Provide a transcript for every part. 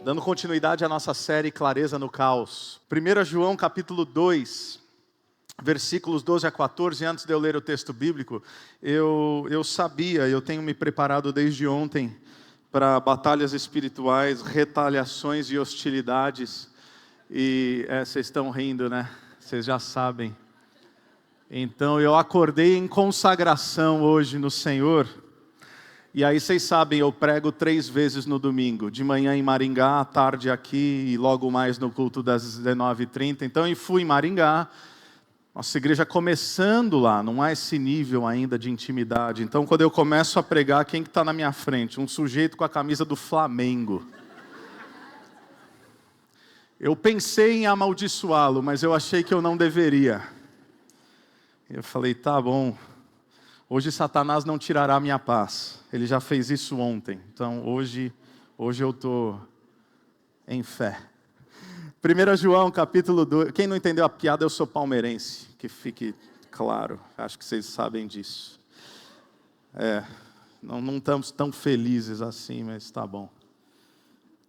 Dando continuidade à nossa série Clareza no Caos. 1 João capítulo 2, versículos 12 a 14, antes de eu ler o texto bíblico, eu sabia, eu tenho me preparado desde ontem para batalhas espirituais, retaliações e hostilidades. E vocês estão rindo, né? Vocês já sabem. Então eu acordei em consagração hoje no Senhor. E aí vocês sabem, eu prego 3 vezes no domingo. De manhã em Maringá, à tarde aqui e logo mais no culto das 19h30. Então eu fui em Maringá. Nossa igreja começando lá, não há esse nível ainda de intimidade. Então quando eu começo a pregar, quem que está na minha frente? Um sujeito com a camisa do Flamengo. Eu pensei em amaldiçoá-lo, mas eu achei que eu não deveria. Eu falei, tá bom. Hoje Satanás não tirará minha paz. Ele já fez isso ontem. Então hoje eu estou em fé. 1 João capítulo 2. Quem não entendeu a piada, eu sou palmeirense. Que fique claro. Acho que vocês sabem disso. Não estamos tão felizes assim, mas está bom.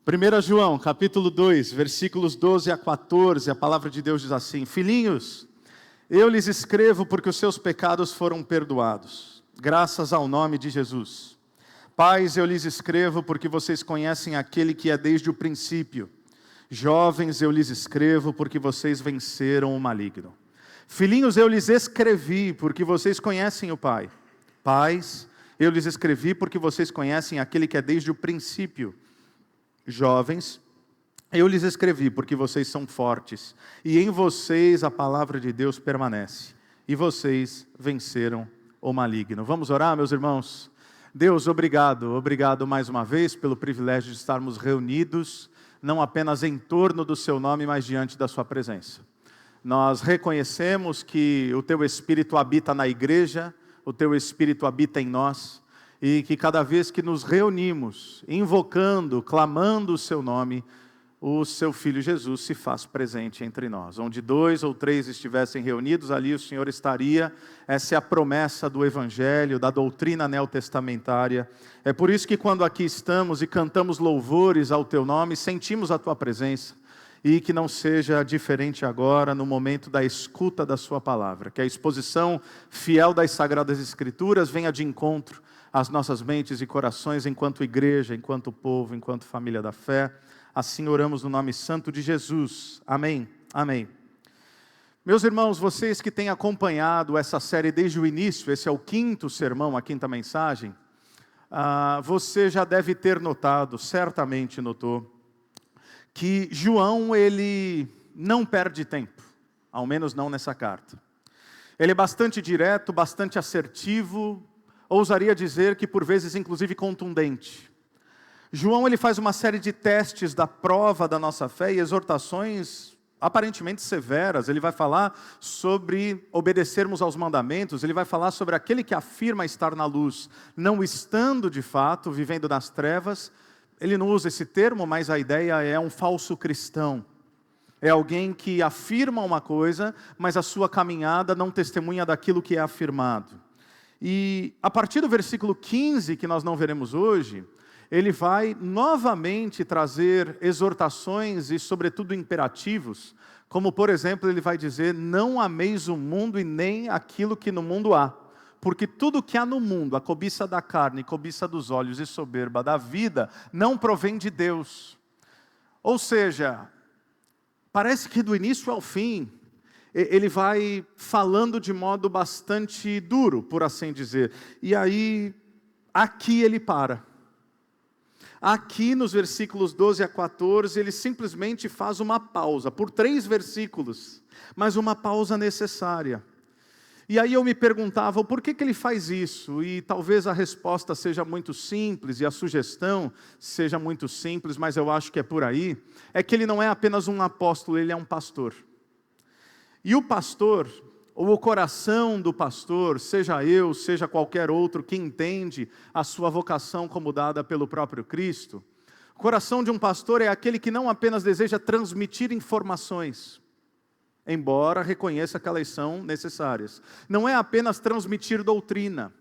1 João capítulo 2, versículos 12 a 14. A palavra de Deus diz assim: Filhinhos, eu lhes escrevo porque os seus pecados foram perdoados, graças ao nome de Jesus. Pais, eu lhes escrevo porque vocês conhecem aquele que é desde o princípio. Jovens, eu lhes escrevo porque vocês venceram o maligno. Filhinhos, eu lhes escrevi porque vocês conhecem o Pai. Pais, eu lhes escrevi porque vocês conhecem aquele que é desde o princípio. Jovens, eu lhes escrevi porque vocês são fortes, e em vocês a palavra de Deus permanece, e vocês venceram o maligno. Vamos orar, meus irmãos? Deus, obrigado mais uma vez pelo privilégio de estarmos reunidos, não apenas em torno do seu nome, mas diante da sua presença. Nós reconhecemos que o teu Espírito habita na igreja, o teu Espírito habita em nós, e que cada vez que nos reunimos, invocando, clamando o seu nome, o seu Filho Jesus se faz presente entre nós. Onde 2 ou 3 estivessem reunidos, ali o Senhor estaria. Essa é a promessa do Evangelho, da doutrina neotestamentária. É por isso que quando aqui estamos e cantamos louvores ao teu nome, sentimos a tua presença. E que não seja diferente agora no momento da escuta da sua palavra. Que a exposição fiel das Sagradas Escrituras venha de encontro às nossas mentes e corações enquanto igreja, enquanto povo, enquanto família da fé. Assim oramos no nome santo de Jesus. Amém. Amém. Meus irmãos, vocês que têm acompanhado essa série desde o início, esse é o 5º sermão, a 5ª mensagem, você já deve ter notado, certamente notou, que João, ele não perde tempo, ao menos não nessa carta. Ele é bastante direto, bastante assertivo, ousaria dizer que por vezes inclusive contundente. João, ele faz uma série de testes da prova da nossa fé e exortações aparentemente severas. Ele vai falar sobre obedecermos aos mandamentos, ele vai falar sobre aquele que afirma estar na luz, não estando de fato, vivendo nas trevas. Ele não usa esse termo, mas a ideia é um falso cristão. É alguém que afirma uma coisa, mas a sua caminhada não testemunha daquilo que é afirmado. E a partir do versículo 15, que nós não veremos hoje, ele vai novamente trazer exortações e sobretudo imperativos, como por exemplo ele vai dizer: não ameis o mundo e nem aquilo que no mundo há, porque tudo que há no mundo, a cobiça da carne, cobiça dos olhos e soberba da vida, não provém de Deus. Ou seja, parece que do início ao fim, ele vai falando de modo bastante duro, por assim dizer. E aí, aqui ele para. Aqui nos versículos 12 a 14, ele simplesmente faz uma pausa, por 3 versículos, mas uma pausa necessária. E aí eu me perguntava, por que ele faz isso? E talvez a resposta seja muito simples, e a sugestão seja muito simples, mas eu acho que é por aí. É que ele não é apenas um apóstolo, ele é um pastor. E o pastor, ou o coração do pastor, seja eu, seja qualquer outro que entende a sua vocação como dada pelo próprio Cristo, o coração de um pastor é aquele que não apenas deseja transmitir informações, embora reconheça que elas são necessárias. Não é apenas transmitir doutrina,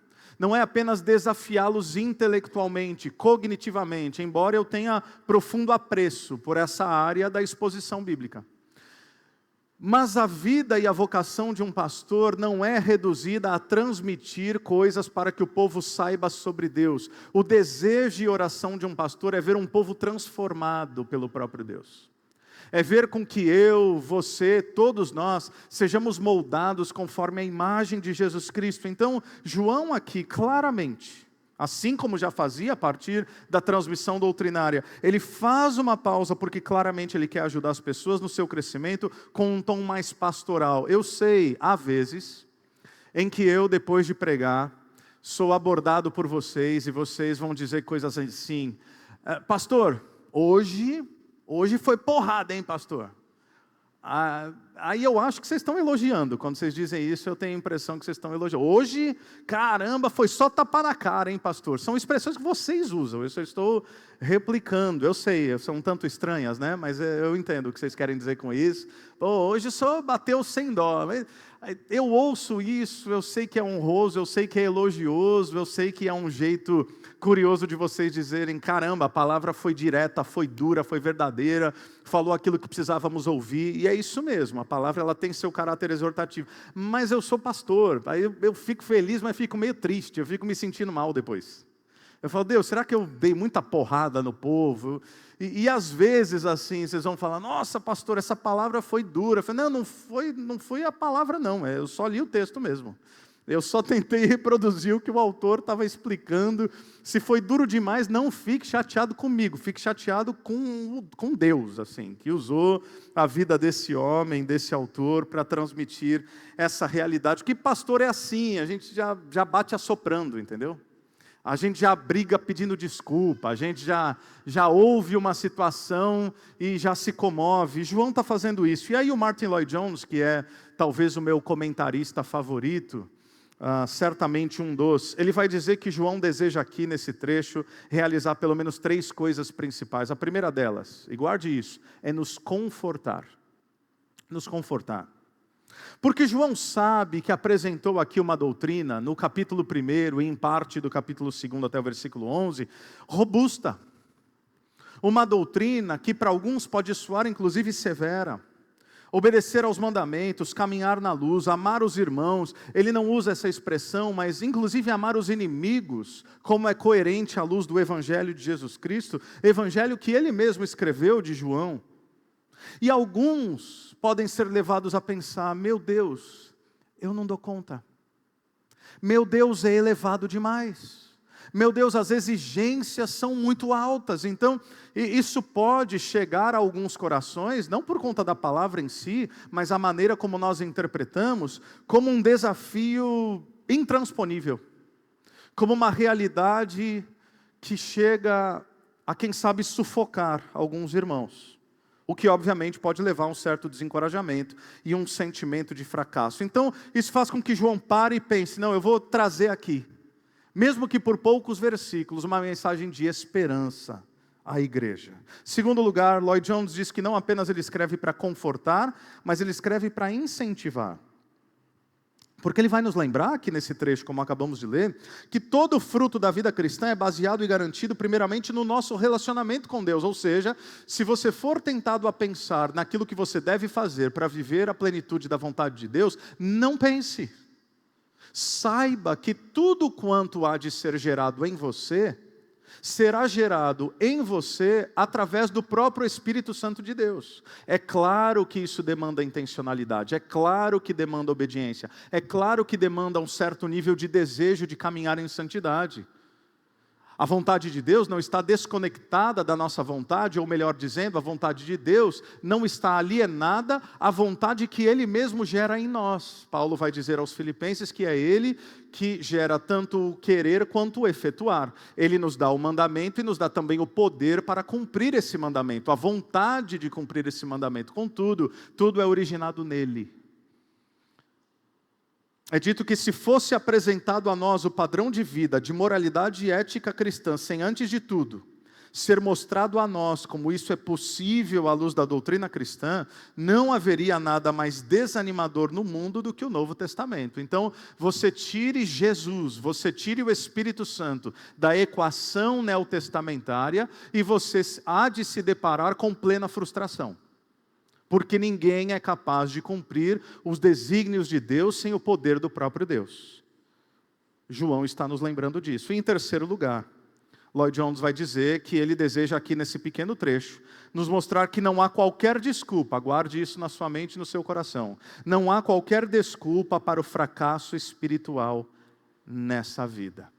não é apenas desafiá-los intelectualmente, cognitivamente, embora eu tenha profundo apreço por essa área da exposição bíblica. Mas a vida e a vocação de um pastor não é reduzida a transmitir coisas para que o povo saiba sobre Deus. O desejo e oração de um pastor é ver um povo transformado pelo próprio Deus. É ver com que eu, você, todos nós, sejamos moldados conforme a imagem de Jesus Cristo. Então, João aqui, claramente, assim como já fazia a partir da transmissão doutrinária, ele faz uma pausa porque claramente ele quer ajudar as pessoas no seu crescimento com um tom mais pastoral. Eu sei, há vezes, em que eu, depois de pregar, sou abordado por vocês e vocês vão dizer coisas assim, pastor, hoje foi porrada, hein, pastor? Aí eu acho que vocês estão elogiando. Quando vocês dizem isso, eu tenho a impressão que vocês estão elogiando. Hoje, caramba, foi só tapa na cara, hein, pastor? São expressões que vocês usam, eu só estou replicando. Eu sei, são um tanto estranhas, né? Mas eu entendo o que vocês querem dizer com isso. Pô, hoje só bateu sem dó. Eu ouço isso, eu sei que é honroso, eu sei que é elogioso, eu sei que é um jeito curioso de vocês dizerem, caramba, a palavra foi direta, foi dura, foi verdadeira, falou aquilo que precisávamos ouvir, e é isso mesmo, a palavra ela tem seu caráter exortativo. Mas eu sou pastor, aí eu fico feliz, mas fico meio triste, eu fico me sentindo mal depois. Eu falo, Deus, será que eu dei muita porrada no povo? E às vezes assim, vocês vão falar, nossa pastor, essa palavra foi dura. Eu falo, não foi a palavra não, eu só li o texto mesmo. Eu só tentei reproduzir o que o autor estava explicando. Se foi duro demais, não fique chateado comigo, fique chateado com Deus, assim, que usou a vida desse homem, desse autor, para transmitir essa realidade. Porque pastor é assim, a gente já bate assoprando, entendeu? A gente já briga pedindo desculpa, a gente já ouve uma situação e já se comove. João está fazendo isso. E aí o Martin Lloyd-Jones, que é talvez o meu comentarista favorito, certamente um dos, ele vai dizer que João deseja aqui nesse trecho realizar pelo menos 3 coisas principais. A primeira delas, e guarde isso, é nos confortar. Nos confortar. Porque João sabe que apresentou aqui uma doutrina, no capítulo 1 e em parte do capítulo 2 até o versículo 11, robusta. Uma doutrina que para alguns pode soar inclusive severa. Obedecer aos mandamentos, caminhar na luz, amar os irmãos. Ele não usa essa expressão, mas inclusive amar os inimigos, como é coerente à luz do Evangelho de Jesus Cristo, evangelho que ele mesmo escreveu de João. E alguns podem ser levados a pensar, meu Deus, eu não dou conta. Meu Deus é elevado demais. Meu Deus, as exigências são muito altas. Então, isso pode chegar a alguns corações, não por conta da palavra em si, mas a maneira como nós interpretamos, como um desafio intransponível. Como uma realidade que chega a, quem sabe, sufocar alguns irmãos. O que obviamente pode levar a um certo desencorajamento e um sentimento de fracasso. Então, isso faz com que João pare e pense, não, eu vou trazer aqui, mesmo que por poucos versículos, uma mensagem de esperança à igreja. Segundo lugar, Lloyd-Jones diz que não apenas ele escreve para confortar, mas ele escreve para incentivar. Porque ele vai nos lembrar aqui nesse trecho, como acabamos de ler, que todo fruto da vida cristã é baseado e garantido primeiramente no nosso relacionamento com Deus. Ou seja, se você for tentado a pensar naquilo que você deve fazer para viver a plenitude da vontade de Deus, não pense. Saiba que tudo quanto há de ser gerado em você, será gerado em você através do próprio Espírito Santo de Deus. É claro que isso demanda intencionalidade, é claro que demanda obediência, é claro que demanda um certo nível de desejo de caminhar em santidade. A vontade de Deus não está desconectada da nossa vontade, ou melhor dizendo, a vontade de Deus não está alienada à vontade que Ele mesmo gera em nós. Paulo vai dizer aos Filipenses que é Ele que gera tanto o querer quanto o efetuar. Ele nos dá o mandamento e nos dá também o poder para cumprir esse mandamento, a vontade de cumprir esse mandamento. Contudo, tudo é originado nele. É dito que se fosse apresentado a nós o padrão de vida, de moralidade e ética cristã, sem antes de tudo ser mostrado a nós como isso é possível à luz da doutrina cristã, não haveria nada mais desanimador no mundo do que o Novo Testamento. Então, você tire Jesus, você tire o Espírito Santo da equação neotestamentária e você há de se deparar com plena frustração. Porque ninguém é capaz de cumprir os desígnios de Deus sem o poder do próprio Deus. João está nos lembrando disso. E em terceiro lugar, Lloyd Jones vai dizer que ele deseja aqui nesse pequeno trecho nos mostrar que não há qualquer desculpa, guarde isso na sua mente e no seu coração, não há qualquer desculpa para o fracasso espiritual nessa vida.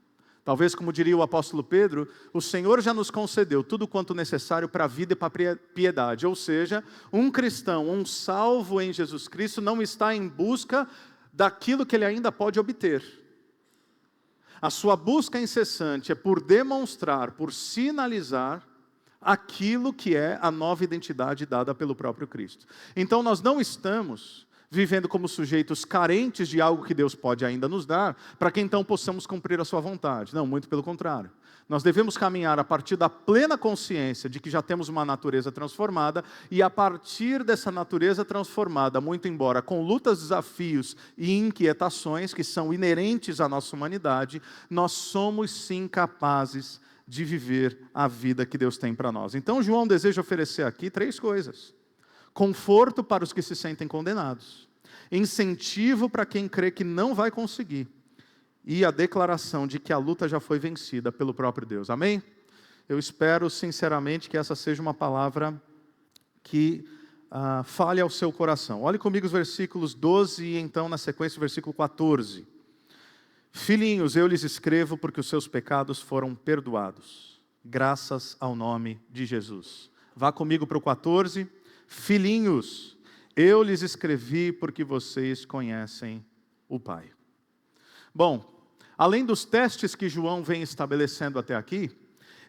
Talvez, como diria o apóstolo Pedro, o Senhor já nos concedeu tudo quanto necessário para a vida e para a piedade. Ou seja, um cristão, um salvo em Jesus Cristo, não está em busca daquilo que ele ainda pode obter. A sua busca incessante é por demonstrar, por sinalizar aquilo que é a nova identidade dada pelo próprio Cristo. Então nós não estamos vivendo como sujeitos carentes de algo que Deus pode ainda nos dar, para que então possamos cumprir a sua vontade. Não, muito pelo contrário. Nós devemos caminhar a partir da plena consciência de que já temos uma natureza transformada, e a partir dessa natureza transformada, muito embora com lutas, desafios e inquietações que são inerentes à nossa humanidade, nós somos sim capazes de viver a vida que Deus tem para nós. Então João deseja oferecer aqui 3 coisas. Conforto para os que se sentem condenados, incentivo para quem crê que não vai conseguir, e a declaração de que a luta já foi vencida pelo próprio Deus. Amém? Eu espero sinceramente que essa seja uma palavra que fale ao seu coração. Olhe comigo os versículos 12 e então na sequência o versículo 14. Filhinhos, eu lhes escrevo porque os seus pecados foram perdoados, graças ao nome de Jesus. Vá comigo para o 14. Filhinhos, eu lhes escrevi porque vocês conhecem o Pai. Bom, além dos testes que João vem estabelecendo até aqui,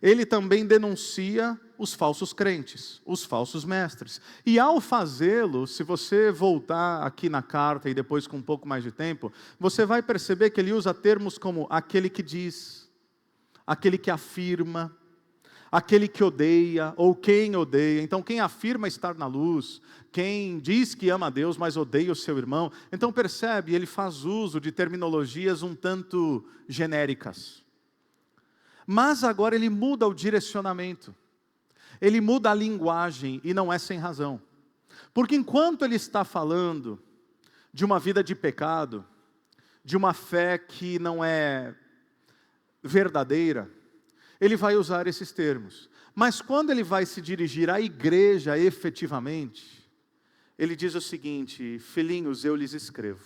ele também denuncia os falsos crentes, os falsos mestres. E ao fazê-lo, se você voltar aqui na carta e depois com um pouco mais de tempo, você vai perceber que ele usa termos como aquele que diz, aquele que afirma, aquele que odeia, ou quem odeia. Então, quem afirma estar na luz, quem diz que ama a Deus, mas odeia o seu irmão. Então, percebe, ele faz uso de terminologias um tanto genéricas. Mas agora ele muda o direcionamento. Ele muda a linguagem, e não é sem razão. Porque enquanto ele está falando de uma vida de pecado, de uma fé que não é verdadeira, ele vai usar esses termos. Mas quando ele vai se dirigir à igreja efetivamente, ele diz o seguinte: filhinhos, eu lhes escrevo.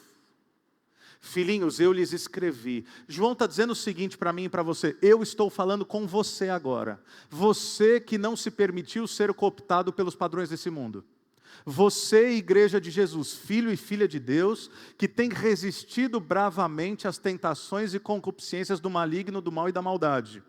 Filhinhos, eu lhes escrevi. João está dizendo o seguinte para mim e para você: eu estou falando com você agora. Você que não se permitiu ser cooptado pelos padrões desse mundo. Você, igreja de Jesus, filho e filha de Deus, que tem resistido bravamente às tentações e concupiscências do maligno, do mal e da maldade.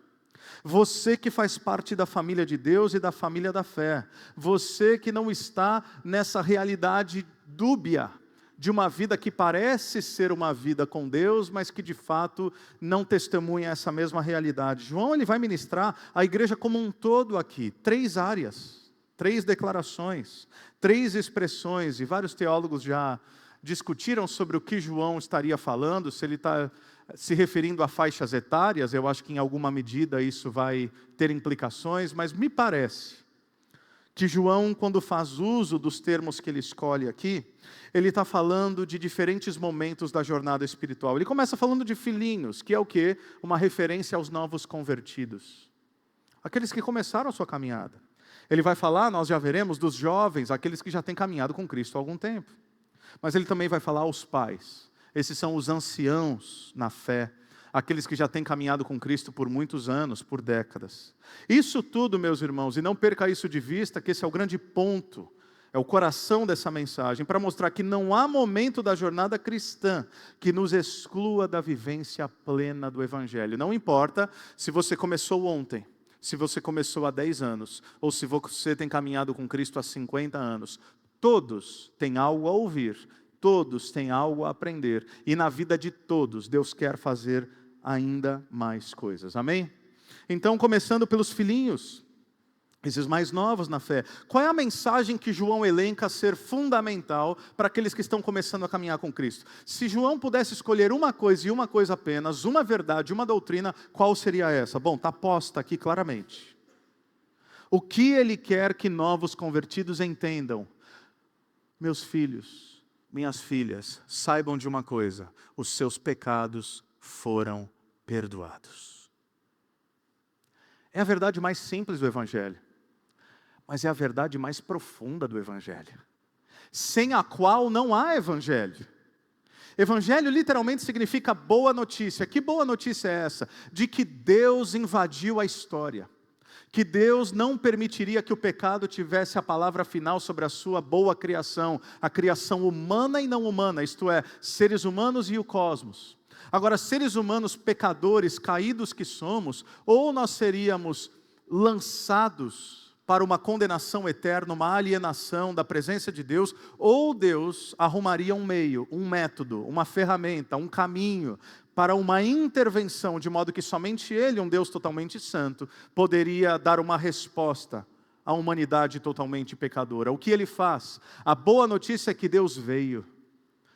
Você que faz parte da família de Deus e da família da fé. Você que não está nessa realidade dúbia de uma vida que parece ser uma vida com Deus, mas que de fato não testemunha essa mesma realidade. João ele vai ministrar a igreja como um todo aqui, 3 áreas, 3 declarações, 3 expressões, e vários teólogos já discutiram sobre o que João estaria falando, se ele está se referindo a faixas etárias. Eu acho que em alguma medida isso vai ter implicações, mas me parece que João, quando faz uso dos termos que ele escolhe aqui, ele está falando de diferentes momentos da jornada espiritual. Ele começa falando de filhinhos, que é o quê? Uma referência aos novos convertidos, aqueles que começaram a sua caminhada. Ele vai falar, nós já veremos, dos jovens, aqueles que já têm caminhado com Cristo há algum tempo. Mas ele também vai falar aos pais. Esses são os anciãos na fé, aqueles que já têm caminhado com Cristo por muitos anos, por décadas. Isso tudo, meus irmãos, e não perca isso de vista, que esse é o grande ponto, é o coração dessa mensagem, para mostrar que não há momento da jornada cristã que nos exclua da vivência plena do Evangelho. Não importa se você começou ontem, se você começou há 10 anos, ou se você tem caminhado com Cristo há 50 anos, todos têm algo a ouvir, todos têm algo a aprender, e na vida de todos, Deus quer fazer ainda mais coisas, amém? Então, começando pelos filhinhos, esses mais novos na fé. Qual é a mensagem que João elenca ser fundamental para aqueles que estão começando a caminhar com Cristo? Se João pudesse escolher uma coisa e uma coisa apenas, uma verdade, uma doutrina, qual seria essa? Bom, está posta aqui claramente. O que ele quer que novos convertidos entendam? Meus filhos, minhas filhas, saibam de uma coisa: os seus pecados foram perdoados. É a verdade mais simples do Evangelho, mas é a verdade mais profunda do Evangelho, sem a qual não há Evangelho. Evangelho literalmente significa boa notícia. Que boa notícia é essa? De que Deus invadiu a história, que Deus não permitiria que o pecado tivesse a palavra final sobre a sua boa criação, a criação humana e não humana, isto é, seres humanos e o cosmos. Agora, seres humanos pecadores, caídos que somos, ou nós seríamos lançados para uma condenação eterna, uma alienação da presença de Deus, ou Deus arrumaria um meio, um método, uma ferramenta, um caminho para uma intervenção, de modo que somente Ele, um Deus totalmente santo, poderia dar uma resposta à humanidade totalmente pecadora. O que Ele faz? A boa notícia é que Deus veio.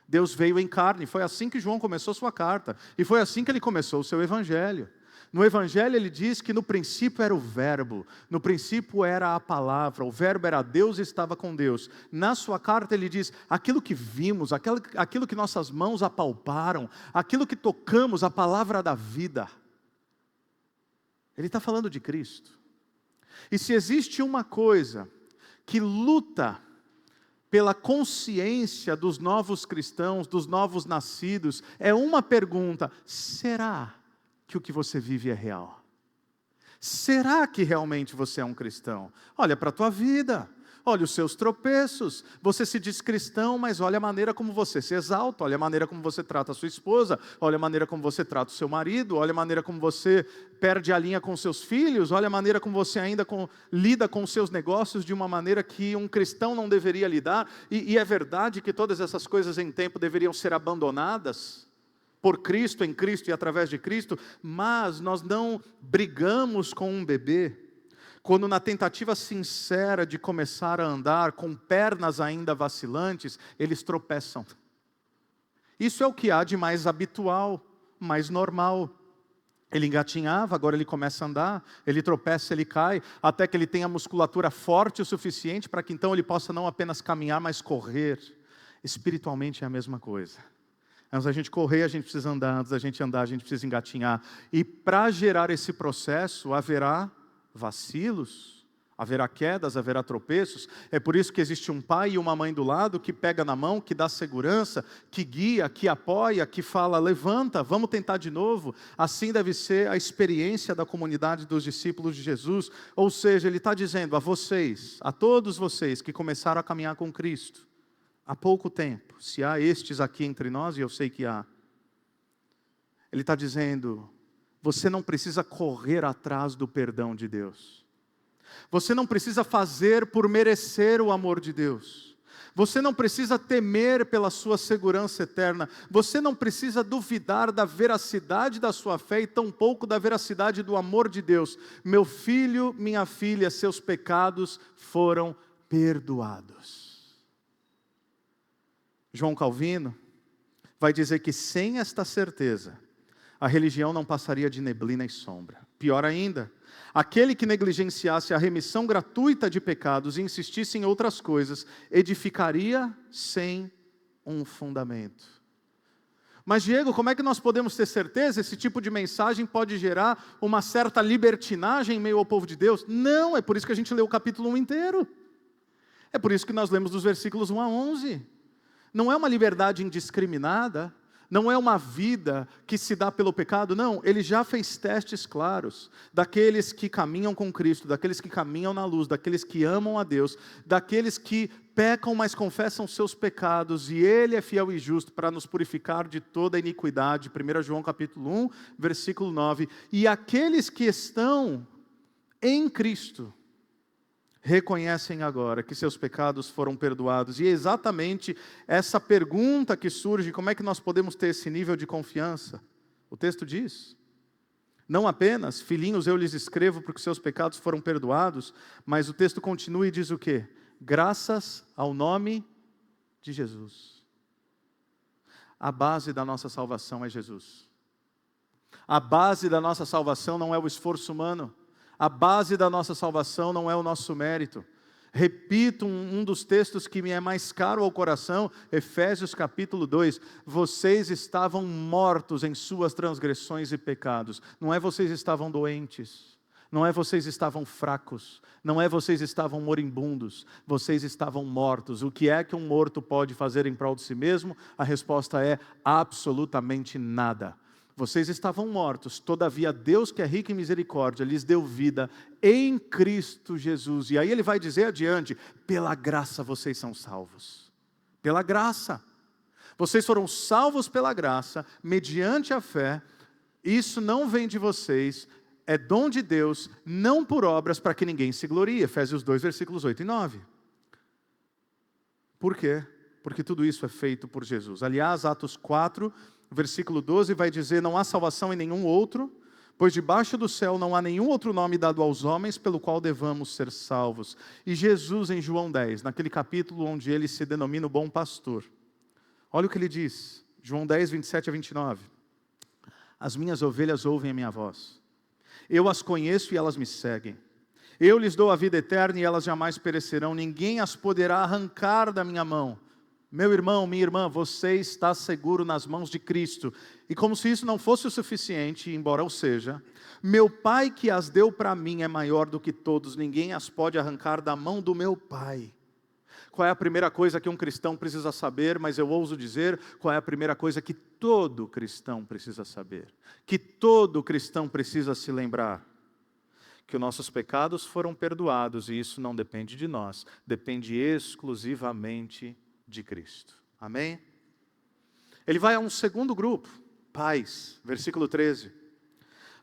Deus veio em carne. Foi assim que João começou sua carta. E foi assim que ele começou o seu evangelho. No Evangelho ele diz que no princípio era o verbo, no princípio era a palavra, o verbo era Deus e estava com Deus. Na sua carta ele diz, aquilo que vimos, aquilo que nossas mãos apalparam, aquilo que tocamos, a palavra da vida. Ele está falando de Cristo. E se existe uma coisa que luta pela consciência dos novos cristãos, dos novos nascidos, é uma pergunta: será que o que você vive é real? Será que realmente você é um cristão? Olha para a tua vida, olha os seus tropeços. Você se diz cristão, mas olha a maneira como você se exalta, olha a maneira como você trata a sua esposa, olha a maneira como você trata o seu marido, olha a maneira como você perde a linha com seus filhos, olha a maneira como você ainda lida com os seus negócios de uma maneira que um cristão não deveria lidar. E é verdade que todas essas coisas em tempo deveriam ser abandonadas por Cristo, em Cristo e através de Cristo, mas nós não brigamos com um bebê quando na tentativa sincera de começar a andar, com pernas ainda vacilantes, eles tropeçam. Isso é o que há de mais habitual, mais normal. Ele engatinhava, agora ele começa a andar, ele tropeça, ele cai, até que ele tenha a musculatura forte o suficiente para que então ele possa não apenas caminhar, mas correr. Espiritualmente é a mesma coisa. Antes da gente correr, a gente precisa andar, antes da gente andar, a gente precisa engatinhar. E para gerar esse processo, haverá vacilos, haverá quedas, haverá tropeços. É por isso que existe um pai e uma mãe do lado que pega na mão, que dá segurança, que guia, que apoia, que fala, levanta, vamos tentar de novo. Assim deve ser a experiência da comunidade dos discípulos de Jesus. Ou seja, ele está dizendo a vocês, a todos vocês que começaram a caminhar com Cristo há pouco tempo, se há estes aqui entre nós, e eu sei que há, ele está dizendo: você não precisa correr atrás do perdão de Deus. Você não precisa fazer por merecer o amor de Deus. Você não precisa temer pela sua segurança eterna. Você não precisa duvidar da veracidade da sua fé e tampouco da veracidade do amor de Deus. Meu filho, minha filha, seus pecados foram perdoados. João Calvino vai dizer que sem esta certeza, a religião não passaria de neblina e sombra. Pior ainda, aquele que negligenciasse a remissão gratuita de pecados e insistisse em outras coisas, edificaria sem um fundamento. Mas Diego, como é que nós podemos ter certeza? Esse tipo de mensagem pode gerar uma certa libertinagem em meio ao povo de Deus? Não, é por isso que a gente lê o capítulo 1 inteiro. É por isso que nós lemos dos versículos 1 a 11. Não é uma liberdade indiscriminada, não é uma vida que se dá pelo pecado, não. Ele já fez testes claros daqueles que caminham com Cristo, daqueles que caminham na luz, daqueles que amam a Deus, daqueles que pecam, mas confessam seus pecados, e Ele é fiel e justo para nos purificar de toda iniquidade. 1 João capítulo 1, versículo 9. E aqueles que estão em Cristo reconhecem agora que seus pecados foram perdoados. E é exatamente essa pergunta que surge: como é que nós podemos ter esse nível de confiança? O texto diz: Não apenas, filhinhos, eu lhes escrevo porque seus pecados foram perdoados, mas o texto continua e diz o quê? Graças ao nome de Jesus. A base da nossa salvação é Jesus. A base da nossa salvação não é o esforço humano. A base da nossa salvação não é o nosso mérito. Repito um dos textos que me é mais caro ao coração, Efésios capítulo 2. Vocês estavam mortos em suas transgressões e pecados. Não é vocês estavam doentes. Não é vocês estavam fracos. Não é vocês estavam moribundos. Vocês estavam mortos. O que é que um morto pode fazer em prol de si mesmo? A resposta é absolutamente nada. Vocês estavam mortos, todavia Deus, que é rico em misericórdia, lhes deu vida em Cristo Jesus. E aí ele vai dizer adiante, pela graça vocês são salvos. Pela graça. Vocês foram salvos pela graça, mediante a fé. Isso não vem de vocês, é dom de Deus, não por obras para que ninguém se glorie. Efésios 2, versículos 8 e 9. Por quê? Porque tudo isso é feito por Jesus. Aliás, Atos 4, versículo 12 vai dizer, não há salvação em nenhum outro, pois debaixo do céu não há nenhum outro nome dado aos homens pelo qual devamos ser salvos. E Jesus em João 10, naquele capítulo onde ele se denomina o bom pastor. Olha o que ele diz, João 10, 27 a 29. As minhas ovelhas ouvem a minha voz. Eu as conheço e elas me seguem. Eu lhes dou a vida eterna e elas jamais perecerão. Ninguém as poderá arrancar da minha mão. Meu irmão, minha irmã, você está seguro nas mãos de Cristo. E como se isso não fosse o suficiente, embora o seja, meu Pai que as deu para mim é maior do que todos. Ninguém as pode arrancar da mão do meu Pai. Qual é a primeira coisa que um cristão precisa saber? Mas eu ouso dizer, qual é a primeira coisa que todo cristão precisa saber? Que todo cristão precisa se lembrar? Que os nossos pecados foram perdoados e isso não depende de nós, depende exclusivamente de Cristo. Amém? Ele vai a um segundo grupo, pais, versículo 13.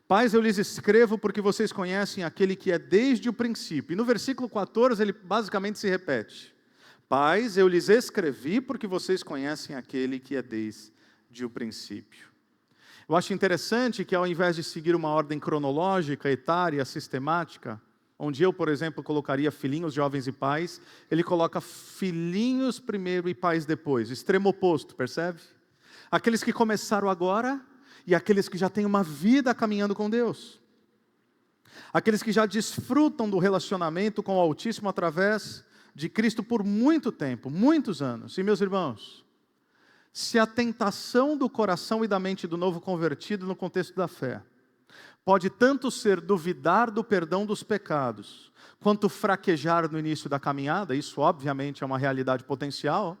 Pais, eu lhes escrevo porque vocês conhecem aquele que é desde o princípio. E no versículo 14 ele basicamente se repete. Pais, eu lhes escrevi porque vocês conhecem aquele que é desde o princípio. Eu acho interessante que ao invés de seguir uma ordem cronológica, etária, sistemática, onde eu, por exemplo, colocaria filhinhos, jovens e pais, ele coloca filhinhos primeiro e pais depois, extremo oposto, percebe? Aqueles que começaram agora e aqueles que já têm uma vida caminhando com Deus. Aqueles que já desfrutam do relacionamento com o Altíssimo através de Cristo por muito tempo, muitos anos. E meus irmãos, se a tentação do coração e da mente do novo convertido no contexto da fé pode tanto ser duvidar do perdão dos pecados, quanto fraquejar no início da caminhada, isso obviamente é uma realidade potencial.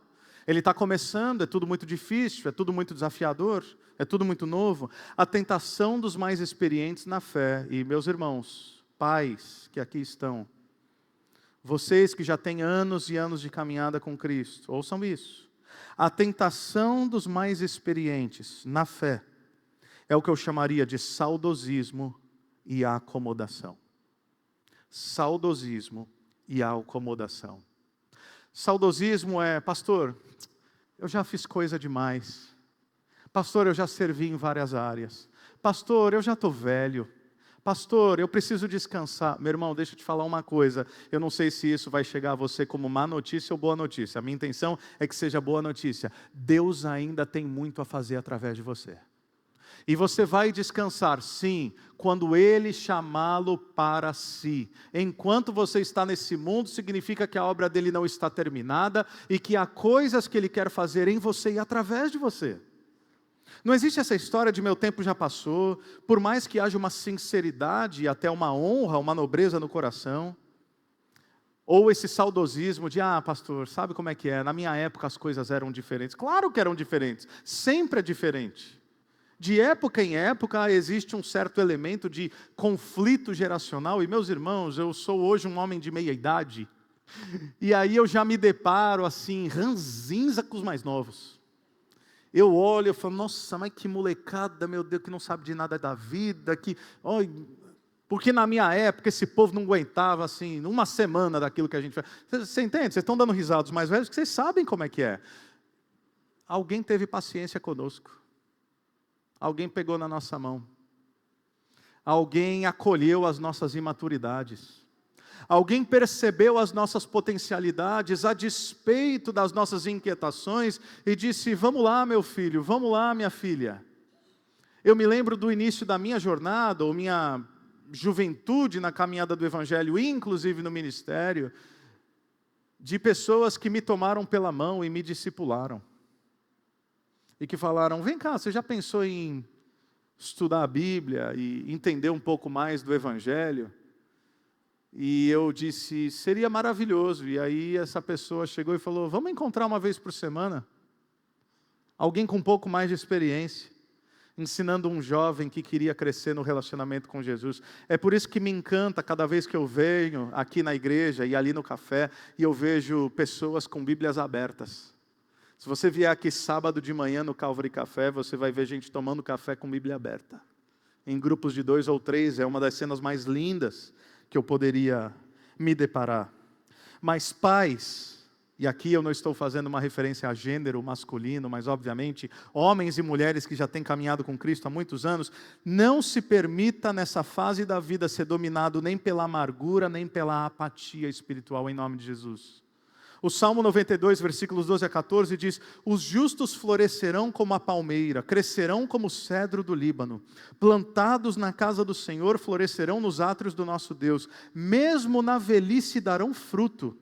Ele está começando, é tudo muito difícil, é tudo muito desafiador, é tudo muito novo. A tentação dos mais experientes na fé, e meus irmãos, pais que aqui estão, vocês que já têm anos e anos de caminhada com Cristo, ouçam isso. A tentação dos mais experientes na fé é o que eu chamaria de saudosismo e acomodação. Saudosismo e acomodação. Saudosismo é, pastor, eu já fiz coisa demais. Pastor, eu já servi em várias áreas. Pastor, eu já estou velho. Pastor, eu preciso descansar. Meu irmão, deixa eu te falar uma coisa. Eu não sei se isso vai chegar a você como má notícia ou boa notícia. A minha intenção é que seja boa notícia. Deus ainda tem muito a fazer através de você. E você vai descansar, sim, quando Ele chamá-lo para si. Enquanto você está nesse mundo, significa que a obra dele não está terminada e que há coisas que Ele quer fazer em você e através de você. Não existe essa história de meu tempo já passou, por mais que haja uma sinceridade e até uma honra, uma nobreza no coração, ou esse saudosismo de, pastor, sabe como é que é? Na minha época as coisas eram diferentes. Claro que eram diferentes, sempre é diferente. De época em época existe um certo elemento de conflito geracional. E meus irmãos, eu sou hoje um homem de meia idade. E aí eu já me deparo assim, ranzinza com os mais novos. Eu olho e falo, nossa, mas que molecada, meu Deus, que não sabe de nada da vida. Porque na minha época esse povo não aguentava assim, uma semana daquilo que a gente faz. Você entende? Vocês estão dando risada, os mais velhos, porque vocês sabem como é que é. Alguém teve paciência conosco. Alguém pegou na nossa mão. Alguém acolheu as nossas imaturidades. Alguém percebeu as nossas potencialidades a despeito das nossas inquietações e disse: vamos lá, meu filho, vamos lá, minha filha. Eu me lembro do início da minha jornada, ou minha juventude na caminhada do Evangelho, inclusive no ministério, de pessoas que me tomaram pela mão e me discipularam. E que falaram: vem cá, você já pensou em estudar a Bíblia e entender um pouco mais do Evangelho? E eu disse: seria maravilhoso. E aí essa pessoa chegou e falou: vamos encontrar uma vez por semana? Alguém com um pouco mais de experiência, ensinando um jovem que queria crescer no relacionamento com Jesus. É por isso que me encanta cada vez que eu venho aqui na igreja e ali no café, e eu vejo pessoas com Bíblias abertas. Se você vier aqui sábado de manhã no Calvary Café, você vai ver gente tomando café com Bíblia aberta. Em grupos de 2 ou 3, é uma das cenas mais lindas que eu poderia me deparar. Mas pais, e aqui eu não estou fazendo uma referência a gênero masculino, mas obviamente homens e mulheres que já têm caminhado com Cristo há muitos anos, não se permita nessa fase da vida ser dominado nem pela amargura, nem pela apatia espiritual, em nome de Jesus. O Salmo 92, versículos 12 a 14 diz: os justos florescerão como a palmeira, crescerão como o cedro do Líbano, plantados na casa do Senhor, florescerão nos átrios do nosso Deus, mesmo na velhice darão fruto,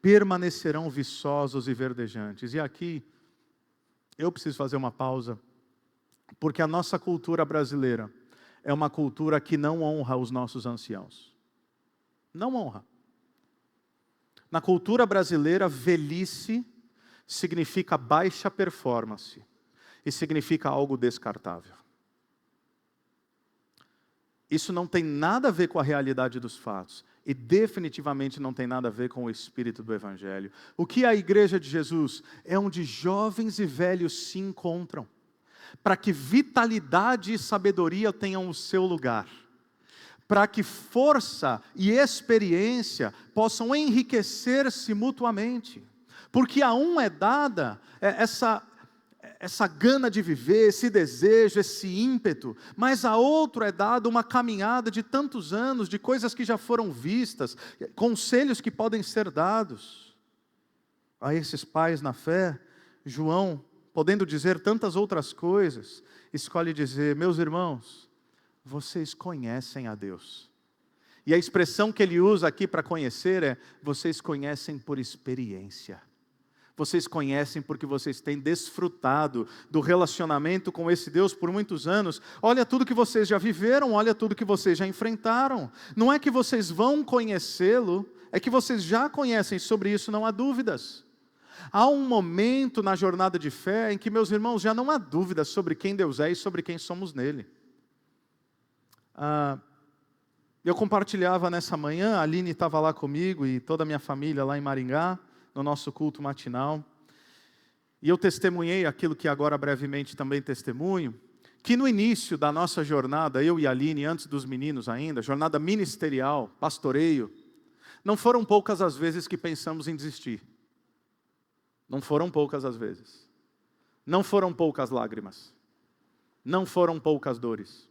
permanecerão viçosos e verdejantes. E aqui, eu preciso fazer uma pausa, porque a nossa cultura brasileira é uma cultura que não honra os nossos anciãos. Não honra. Na cultura brasileira, velhice significa baixa performance e significa algo descartável. Isso não tem nada a ver com a realidade dos fatos e definitivamente não tem nada a ver com o espírito do Evangelho. O que é a igreja de Jesus? É onde jovens e velhos se encontram, para que vitalidade e sabedoria tenham o seu lugar, para que força e experiência possam enriquecer-se mutuamente, porque a um é dada essa gana de viver, esse desejo, esse ímpeto, mas a outro é dada uma caminhada de tantos anos, de coisas que já foram vistas, conselhos que podem ser dados. A esses pais na fé, João, podendo dizer tantas outras coisas, escolhe dizer: meus irmãos, vocês conhecem a Deus. E a expressão que ele usa aqui para conhecer é: vocês conhecem por experiência. Vocês conhecem porque vocês têm desfrutado do relacionamento com esse Deus por muitos anos. Olha tudo que vocês já viveram, olha tudo que vocês já enfrentaram. Não é que vocês vão conhecê-lo, é que vocês já conhecem, sobre isso não há dúvidas. Há um momento na jornada de fé em que, meus irmãos, já não há dúvidas sobre quem Deus é e sobre quem somos nele. Eu compartilhava nessa manhã, a Aline estava lá comigo e toda a minha família lá em Maringá, no nosso culto matinal, e eu testemunhei aquilo que agora brevemente também testemunho, que no início da nossa jornada, eu e a Aline, antes dos meninos ainda, jornada ministerial, pastoreio, não foram poucas as vezes que pensamos em desistir. Não foram poucas as vezes. Não foram poucas lágrimas. Não foram poucas dores.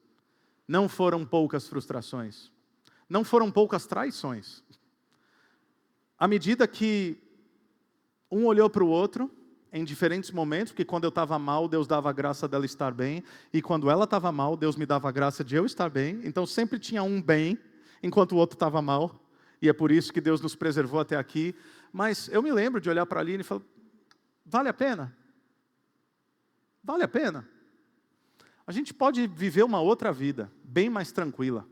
Não foram poucas frustrações. Não foram poucas traições. À medida que um olhou para o outro, em diferentes momentos, porque quando eu estava mal, Deus dava a graça dela estar bem, e quando ela estava mal, Deus me dava a graça de eu estar bem, então sempre tinha um bem, enquanto o outro estava mal, e é por isso que Deus nos preservou até aqui. Mas eu me lembro de olhar para a Aline e falar: vale a pena? Vale a pena? A gente pode viver uma outra vida, bem mais tranquila,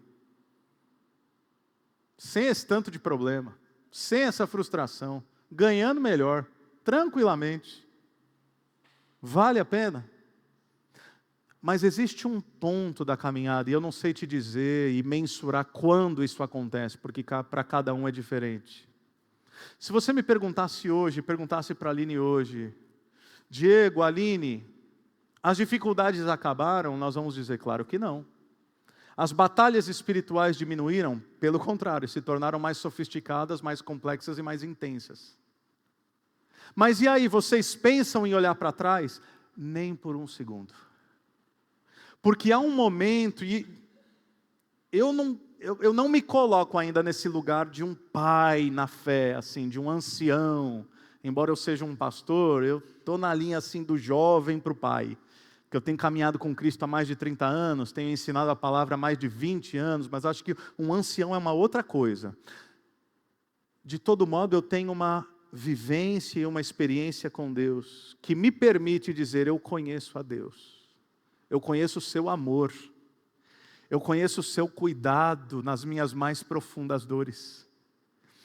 sem esse tanto de problema, sem essa frustração, ganhando melhor, tranquilamente. Vale a pena? Mas existe um ponto da caminhada, e eu não sei te dizer e mensurar quando isso acontece, porque para cada um é diferente. Se você me perguntasse hoje, perguntasse para a Aline hoje: Diego, Aline, as dificuldades acabaram? Nós vamos dizer: claro que não. As batalhas espirituais diminuíram? Pelo contrário, se tornaram mais sofisticadas, mais complexas e mais intensas. Mas e aí, vocês pensam em olhar para trás? Nem por um segundo. Porque há um momento, e eu não me coloco ainda nesse lugar de um pai na fé, assim, de um ancião. Embora eu seja um pastor, eu estou na linha assim do jovem para o pai. Que eu tenho caminhado com Cristo há mais de 30 anos, tenho ensinado a palavra há mais de 20 anos, mas acho que um ancião é uma outra coisa. De todo modo, eu tenho uma vivência e uma experiência com Deus que me permite dizer: eu conheço a Deus, eu conheço o seu amor, eu conheço o seu cuidado nas minhas mais profundas dores.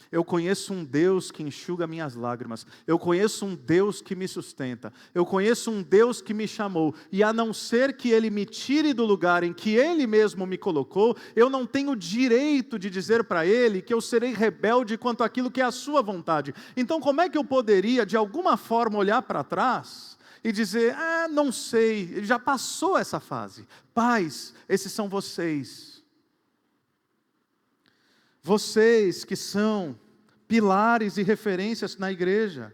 Eu conheço um Deus que enxuga minhas lágrimas. Eu conheço um Deus que me sustenta. Eu conheço um Deus que me chamou. E a não ser que Ele me tire do lugar em que Ele mesmo me colocou, eu não tenho direito de dizer para Ele que eu serei rebelde quanto àquilo que é a sua vontade. Então como é que eu poderia, de alguma forma, olhar para trás e dizer: não sei, já passou essa fase. Pais, esses são vocês. Vocês que são pilares e referências na igreja.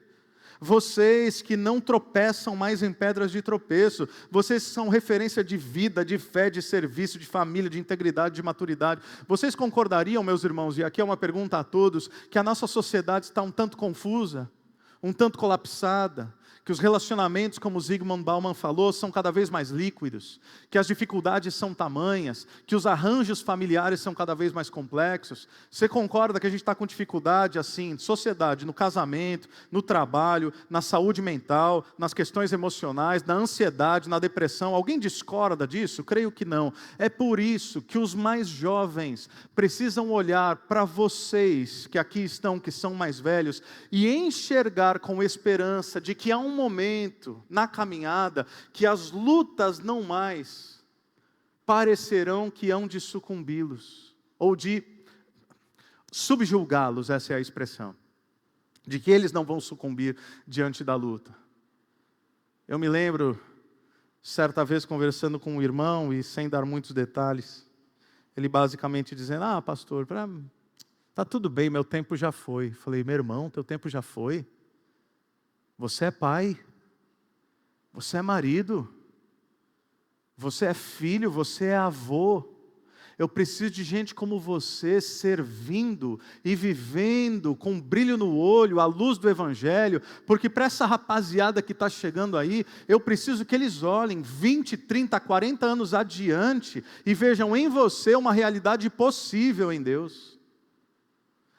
Vocês que não tropeçam mais em pedras de tropeço. Vocês são referência de vida, de fé, de serviço, de família, de integridade, de maturidade. Vocês concordariam, meus irmãos, e aqui é uma pergunta a todos, que a nossa sociedade está um tanto confusa, um tanto colapsada, que os relacionamentos, como Zygmunt Bauman falou, são cada vez mais líquidos, que as dificuldades são tamanhas, que os arranjos familiares são cada vez mais complexos? Você concorda que a gente está com dificuldade, assim, sociedade, no casamento, no trabalho, na saúde mental, nas questões emocionais, na ansiedade, na depressão? Alguém discorda disso? Creio que não. É por isso que os mais jovens precisam olhar para vocês, que aqui estão, que são mais velhos, e enxergar com esperança de que há um momento na caminhada que as lutas não mais parecerão que hão de sucumbi-los, ou de subjulgá-los, essa é a expressão, de que eles não vão sucumbir diante da luta. Eu me lembro, certa vez conversando com um irmão, e sem dar muitos detalhes, ele basicamente dizendo: pastor, está tudo bem, meu tempo já foi. Falei: meu irmão, teu tempo já foi? Você é pai, você é marido, você é filho, você é avô. Eu preciso de gente como você, servindo e vivendo com brilho no olho, à luz do Evangelho, porque para essa rapaziada que está chegando aí, eu preciso que eles olhem 20, 30, 40 anos adiante e vejam em você uma realidade possível em Deus.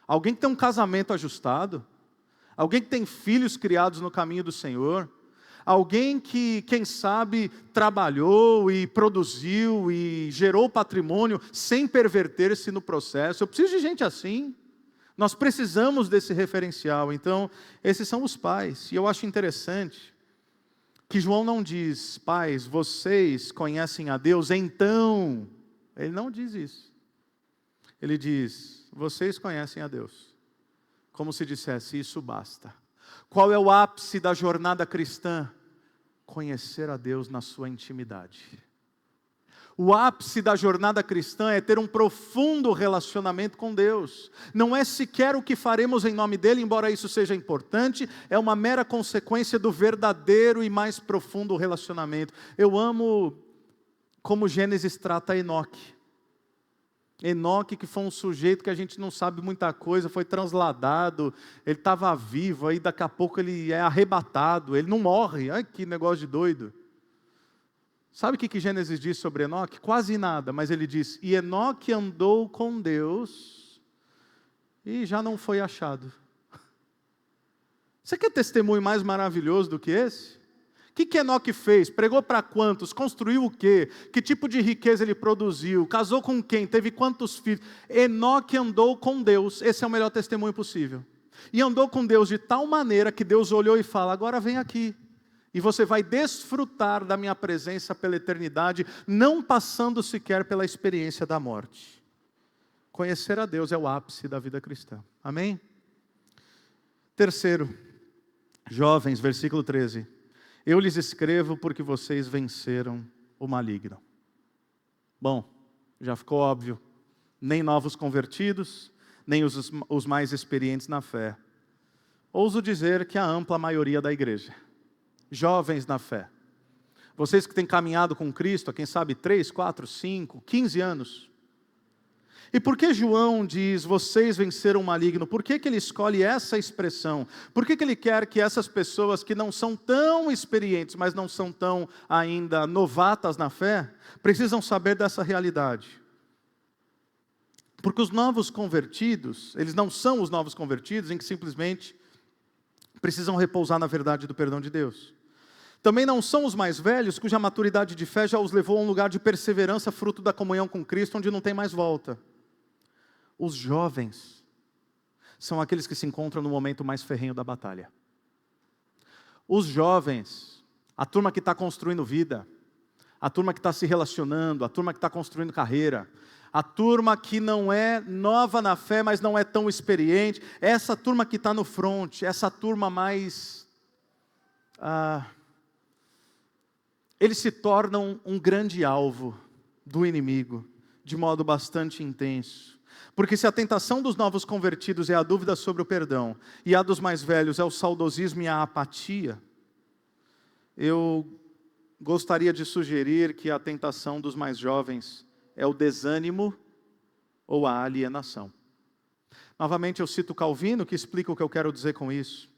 Alguém que tem um casamento ajustado, alguém que tem filhos criados no caminho do Senhor, alguém que, quem sabe, trabalhou e produziu e gerou patrimônio sem perverter-se no processo. Eu preciso de gente assim. Nós precisamos desse referencial. Então, esses são os pais. E eu acho interessante que João não diz: pais, vocês conhecem a Deus, então. Ele não diz isso. Ele diz: vocês conhecem a Deus. Como se dissesse: isso basta. Qual é o ápice da jornada cristã? Conhecer a Deus na sua intimidade. O ápice da jornada cristã é ter um profundo relacionamento com Deus. Não é sequer o que faremos em nome dEle, embora isso seja importante, é uma mera consequência do verdadeiro e mais profundo relacionamento. Eu amo como Gênesis trata Enoque. Enoque, que foi um sujeito que a gente não sabe muita coisa, foi transladado, ele estava vivo, aí daqui a pouco ele é arrebatado, ele não morre. Ai, que negócio de doido. Sabe o que Gênesis diz sobre Enoque? Quase nada, mas ele diz: e Enoque andou com Deus e já não foi achado. Você quer testemunho mais maravilhoso do que esse? O que Enoque fez? Pregou para quantos? Construiu o quê? Que tipo de riqueza ele produziu? Casou com quem? Teve quantos filhos? Enoque andou com Deus. Esse é o melhor testemunho possível. E andou com Deus de tal maneira que Deus olhou e fala: agora vem aqui. E você vai desfrutar da minha presença pela eternidade, não passando sequer pela experiência da morte. Conhecer a Deus é o ápice da vida cristã. Amém? Terceiro, jovens, versículo 13. Eu lhes escrevo porque vocês venceram o maligno. Bom, já ficou óbvio. Nem novos convertidos, nem os mais experientes na fé. Ouso dizer que a ampla maioria da igreja. Jovens na fé. Vocês que têm caminhado com Cristo há, quem sabe, 3, 4, 5, 15 anos. E por que João diz, vocês venceram o maligno? Por que ele escolhe essa expressão? Por que ele quer que essas pessoas que não são tão experientes, mas não são tão ainda novatas na fé, precisam saber dessa realidade? Porque os novos convertidos, eles não são os novos convertidos em que simplesmente precisam repousar na verdade do perdão de Deus. Também não são os mais velhos, cuja maturidade de fé já os levou a um lugar de perseverança, fruto da comunhão com Cristo, onde não tem mais volta. Os jovens são aqueles que se encontram no momento mais ferrenho da batalha. Os jovens, a turma que está construindo vida, a turma que está se relacionando, a turma que está construindo carreira, a turma que não é nova na fé, mas não é tão experiente, essa turma que está no front, essa turma mais... eles se tornam um grande alvo do inimigo, de modo bastante intenso. Porque se a tentação dos novos convertidos é a dúvida sobre o perdão, e a dos mais velhos é o saudosismo e a apatia, eu gostaria de sugerir que a tentação dos mais jovens é o desânimo ou a alienação. Novamente eu cito Calvino, que explica o que eu quero dizer com isso.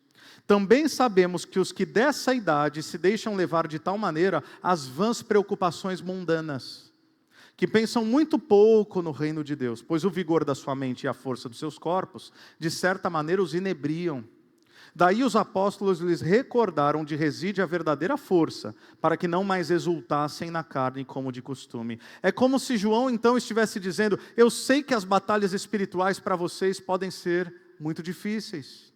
Também sabemos que os que dessa idade se deixam levar de tal maneira às vãs preocupações mundanas, que pensam muito pouco no reino de Deus, pois o vigor da sua mente e a força dos seus corpos, de certa maneira os inebriam. Daí os apóstolos lhes recordaram onde reside a verdadeira força, para que não mais exultassem na carne como de costume. É como se João então estivesse dizendo, eu sei que as batalhas espirituais para vocês podem ser muito difíceis.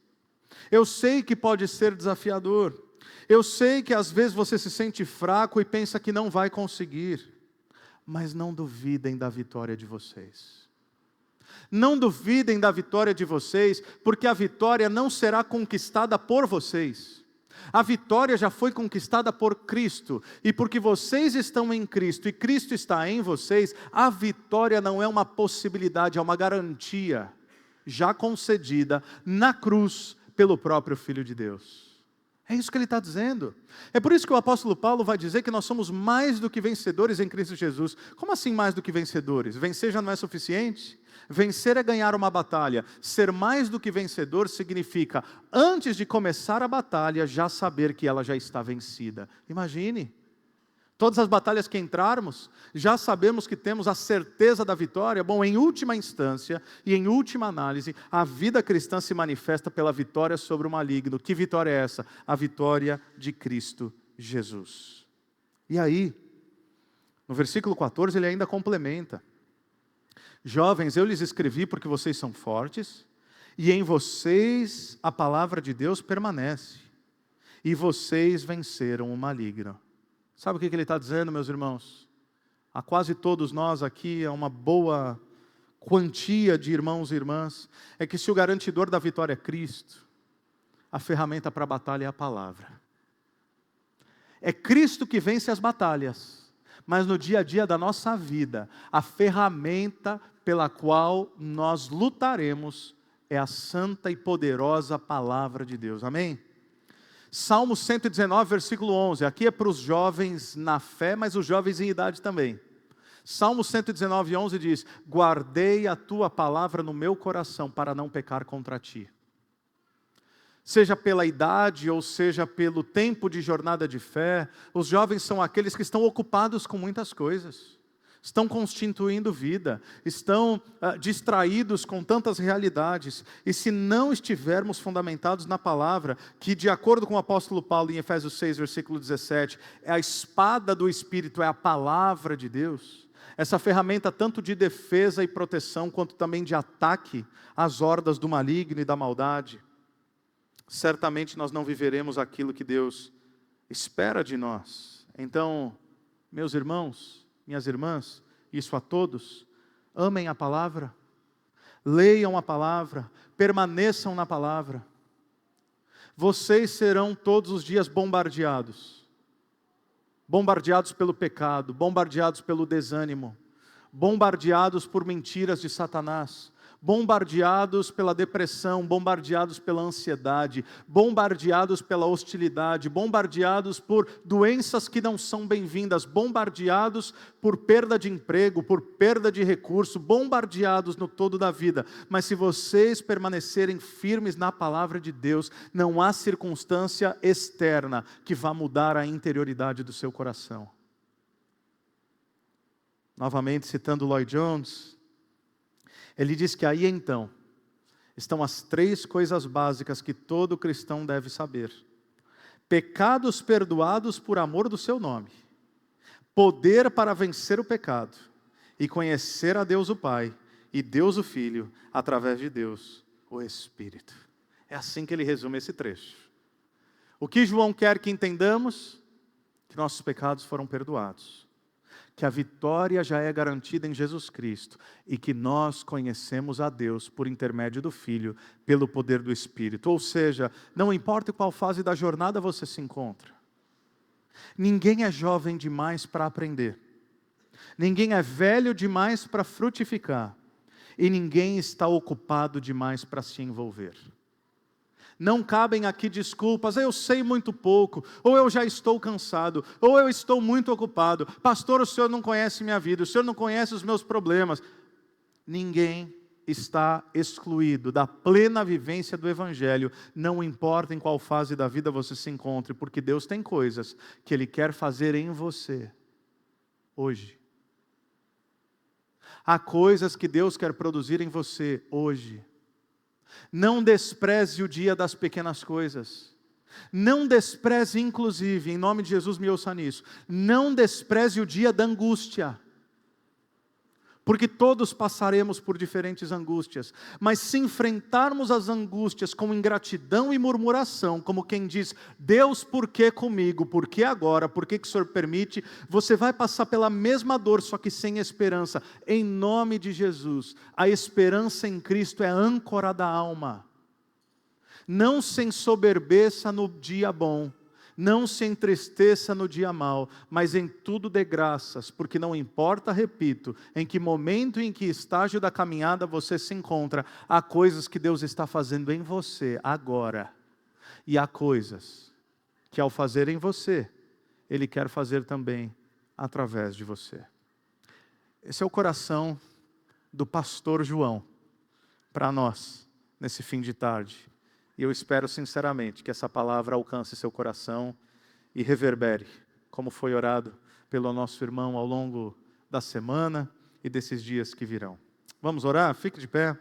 Eu sei que pode ser desafiador. Eu sei que às vezes você se sente fraco e pensa que não vai conseguir. Mas não duvidem da vitória de vocês. Não duvidem da vitória de vocês, porque a vitória não será conquistada por vocês. A vitória já foi conquistada por Cristo. E porque vocês estão em Cristo e Cristo está em vocês, a vitória não é uma possibilidade, é uma garantia já concedida na cruz pelo próprio Filho de Deus. É isso que ele está dizendo. É por isso que o apóstolo Paulo vai dizer que nós somos mais do que vencedores em Cristo Jesus. Como assim mais do que vencedores? Vencer já não é suficiente? Vencer é ganhar uma batalha. Ser mais do que vencedor significa, antes de começar a batalha, já saber que ela já está vencida. Imagine. Todas as batalhas que entrarmos, já sabemos que temos a certeza da vitória. Bom, em última instância e em última análise, a vida cristã se manifesta pela vitória sobre o maligno. Que vitória é essa? A vitória de Cristo Jesus. E aí, no versículo 14, ele ainda complementa. Jovens, eu lhes escrevi porque vocês são fortes, e em vocês a palavra de Deus permanece, e vocês venceram o maligno. Sabe o que ele está dizendo, meus irmãos? A quase todos nós aqui, é uma boa quantia de irmãos e irmãs, é que se o garantidor da vitória é Cristo, a ferramenta para a batalha é a palavra. É Cristo que vence as batalhas, mas no dia a dia da nossa vida, a ferramenta pela qual nós lutaremos é a santa e poderosa palavra de Deus. Amém? Salmo 119, versículo 11, aqui é para os jovens na fé, mas os jovens em idade também. Salmo 119, 11 diz, guardei a tua palavra no meu coração para não pecar contra ti. Seja pela idade ou seja pelo tempo de jornada de fé, os jovens são aqueles que estão ocupados com muitas coisas. Estão constituindo vida, estão distraídos com tantas realidades, e se não estivermos fundamentados na palavra, que de acordo com o apóstolo Paulo em Efésios 6, versículo 17, é a espada do Espírito, é a palavra de Deus, essa ferramenta tanto de defesa e proteção, quanto também de ataque às hordas do maligno e da maldade, certamente nós não viveremos aquilo que Deus espera de nós. Então, meus irmãos, minhas irmãs, isso a todos, amem a palavra, leiam a palavra, permaneçam na palavra. Vocês serão todos os dias bombardeados pelo pecado, bombardeados pelo desânimo, bombardeados por mentiras de Satanás, bombardeados pela depressão, bombardeados pela ansiedade, bombardeados pela hostilidade, bombardeados por doenças que não são bem-vindas, bombardeados por perda de emprego, por perda de recurso, bombardeados no todo da vida. Mas se vocês permanecerem firmes na palavra de Deus, não há circunstância externa que vá mudar a interioridade do seu coração. Novamente citando Lloyd Jones, ele diz que aí então estão as 3 coisas básicas que todo cristão deve saber: pecados perdoados por amor do seu nome, poder para vencer o pecado e conhecer a Deus o Pai e Deus o Filho através de Deus o Espírito. É assim que ele resume esse trecho. O que João quer que entendamos? Que nossos pecados foram perdoados, que a vitória já é garantida em Jesus Cristo e que nós conhecemos a Deus por intermédio do Filho, pelo poder do Espírito. Ou seja, não importa em qual fase da jornada você se encontra, ninguém é jovem demais para aprender, ninguém é velho demais para frutificar e ninguém está ocupado demais para se envolver. Não cabem aqui desculpas: eu sei muito pouco, ou eu já estou cansado, ou eu estou muito ocupado. Pastor, o senhor não conhece minha vida, o senhor não conhece os meus problemas. Ninguém está excluído da plena vivência do Evangelho, não importa em qual fase da vida você se encontre, porque Deus tem coisas que Ele quer fazer em você, hoje. Há coisas que Deus quer produzir em você, hoje. Não despreze o dia das pequenas coisas. Não despreze, inclusive, em nome de Jesus me ouça nisso, não despreze o dia da angústia. Porque todos passaremos por diferentes angústias. Mas se enfrentarmos as angústias com ingratidão e murmuração, como quem diz: Deus, por que comigo? Por que agora? Por que o Senhor permite? Você vai passar pela mesma dor, só que sem esperança. Em nome de Jesus, a esperança em Cristo é a âncora da alma. Não se ensoberbeça no dia bom, não se entristeça no dia mau, mas em tudo dê graças, porque não importa, repito, em que momento, em que estágio da caminhada você se encontra, há coisas que Deus está fazendo em você agora, e há coisas que ao fazer em você, Ele quer fazer também através de você. Esse é o coração do pastor João, para nós, nesse fim de tarde. E eu espero sinceramente que essa palavra alcance seu coração e reverbere, como foi orado pelo nosso irmão ao longo da semana e desses dias que virão. Vamos orar? Fique de pé.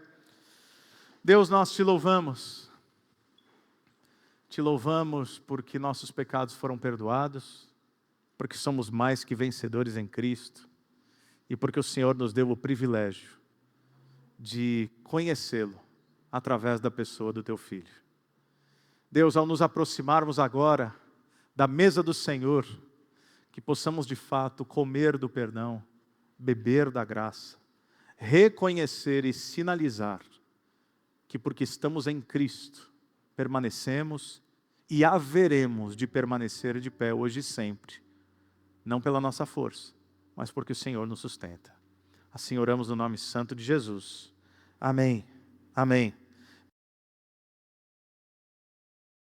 Deus, nós te louvamos. Te louvamos porque nossos pecados foram perdoados, porque somos mais que vencedores em Cristo e porque o Senhor nos deu o privilégio de conhecê-lo através da pessoa do teu Filho. Deus, ao nos aproximarmos agora da mesa do Senhor, que possamos de fato comer do perdão, beber da graça, reconhecer e sinalizar que porque estamos em Cristo, permanecemos e haveremos de permanecer de pé hoje e sempre, não pela nossa força, mas porque o Senhor nos sustenta. Assim oramos no nome santo de Jesus. Amém. Amém.